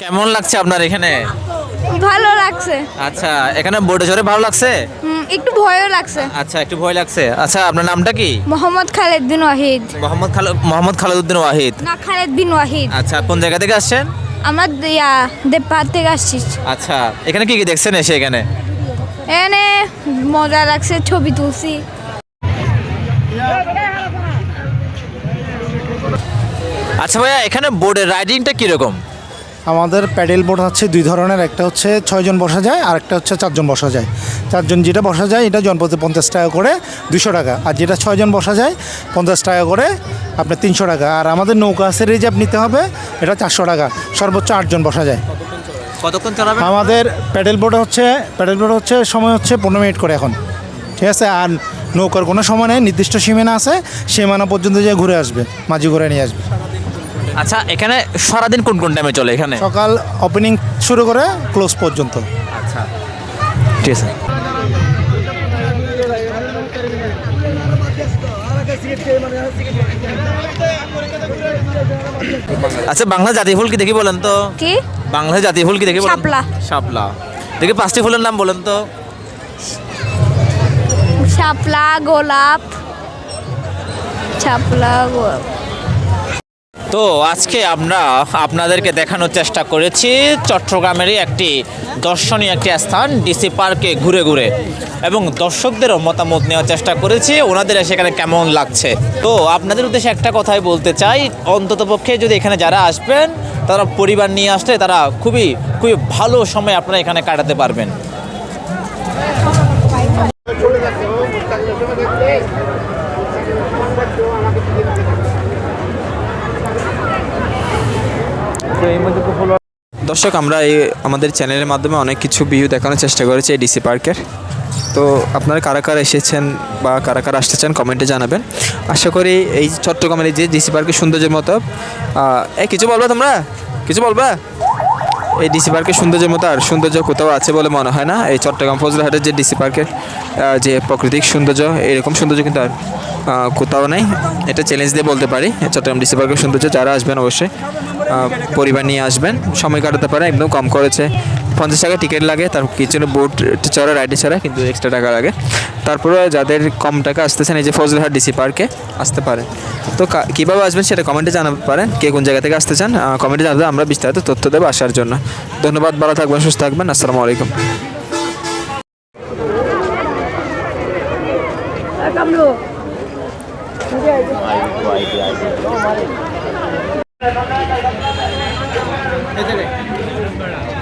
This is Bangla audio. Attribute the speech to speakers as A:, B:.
A: কেমন লাগছে আপনার এখানে?
B: ভালো লাগছে।
A: আচ্ছা, এখানে বোটে চড়ে ভালো লাগছে?
B: একটু ভয়ও লাগছে।
A: আচ্ছা, একটু ভয় লাগছে। আচ্ছা, আপনার নামটা কি?
B: মোহাম্মদ খালেদ বিন ওয়াহিদ।
A: মোহাম্মদ খালেদউদ্দিন ওয়াহিদ।
B: না, খালেদ বিন ওয়াহিদ।
A: আচ্ছা, কোন জায়গা থেকে আসছেন?
B: আমরা দেবপাড় থেকে আসছি।
A: আচ্ছা, এখানে কি কি দেখছেন এসে এখানে?
B: এনে মজা লাগছে, ছবি তুলছি।
A: আচ্ছা ভাইয়া, এখানে বোর্ডের রাইডিংটা কীরকম?
C: আমাদের প্যাডেল বোট হচ্ছে দুই ধরনের, একটা হচ্ছে 6 জন বসা যায় আর একটা হচ্ছে 4 জন বসা যায়। 4 জন যেটা বসা যায় এটা জনপ্রতি 50 টাকা করে 200 টাকা, আর যেটা 6 জন বসা যায় 50 টাকা করে আপনার 300 টাকা। আর আমাদের নৌকা আছে রিজার্ভ নিতে হবে, এটা 400 টাকা, সর্বোচ্চ 8 জন বসা যায়।
A: কতক্ষণ চালাবেন?
C: আমাদের প্যাডেল বোট হচ্ছে সময় হচ্ছে 15 মিনিট করে এখন, ঠিক আছে। আর নৌকার কোনো সময় নেই, নির্দিষ্ট সীমানা আছে, সীমানা পর্যন্ত যে ঘুরে আসবে, মাঝি ঘুরে নিয়ে আসবে।
A: আচ্ছা, এখানে সারাদিন কোন কোন টাইমে চলে এখানে?
C: সকাল ওপেনিং শুরু করে ক্লোজ পর্যন্ত।
A: আচ্ছা, ঠিক আছে। আচ্ছা, বাংলা জাতীয় ফুল কি দেখি বলেন তো?
B: কি?
A: বাংলা জাতীয় ফুল কি দেখি বলেন?
B: শাপলা।
A: শাপলা। দেখি 5টি ফুলের নাম বলেন তো।
B: শাপলা, গোলাপ, শাপলা, গোলাপ।
A: তো আজকে আমরা আপনাদেরকে দেখানোর চেষ্টা করেছি চট্টগ্রামেরই একটি দর্শনীয় একটি স্থান ডিসি পার্কে ঘুরে ঘুরে, এবং দর্শকদেরও মতামত নেওয়ার চেষ্টা করেছি ওনাদের সেখানে কেমন লাগছে। তো আপনাদের উদ্দেশ্যে একটা কথাই বলতে চাই, অন্ততপক্ষে যদি এখানে যারা আসবেন তারা পরিবার নিয়ে আসলে তারা খুবই খুবই ভালো সময় আপনারা এখানে কাটাতে পারবেন।
D: দর্শক, আমরা আমাদের চ্যানেলের মাধ্যমে অনেক কিছু ভিউ দেখানোর চেষ্টা করেছি এই ডিসি পার্কের। তো আপনারা কারা কারা এসেছেন বা কারা কারা আসতে চান কমেন্টে জানাবেন। আশা করি এই চট্টগ্রামের যে ডিসি পার্কের সৌন্দর্যের মতো কিছু বলবা, তোমরা কিছু বলবা? এই ডিসি পার্কের সৌন্দর্যের মতো আর সৌন্দর্য কোথাও আছে বলে মনে হয় না। এই চট্টগ্রাম ফজলহাটের যে ডিসি পার্কের যে প্রাকৃতিক সৌন্দর্য, এরকম সৌন্দর্য কিন্তু আর কোথাও নেই। এটা চ্যালেঞ্জ দিয়ে বলতে পারি। চট্টগ্রাম ডিসি পার্কের সৌন্দর্য, যারা আসবেন অবশ্যই পরিবার নিয়ে আসবেন, সময় কাটাতে পারে। একদম কম খরচে 50 টাকা টিকিট লাগে, তার কিছু বোট চড়া রাইডে ছাড়া কিন্তু এক্সট্রা টাকা লাগে। তারপরে যাদের কম টাকা আসতেছেন এই যে ফজলহাট ডিসি পার্কে আসতে পারেন। তো কীভাবে আসবেন সেটা কমেন্টে জানাতে পারেন, কে কোন জায়গা থেকে আসতে চান কমেন্টে জানাতে আমরা বিস্তারিত তথ্য দেবো আসার জন্য। ধন্যবাদ, ভালো থাকবেন, সুস্থ থাকবেন, আসসালামু আলাইকুম।
A: এই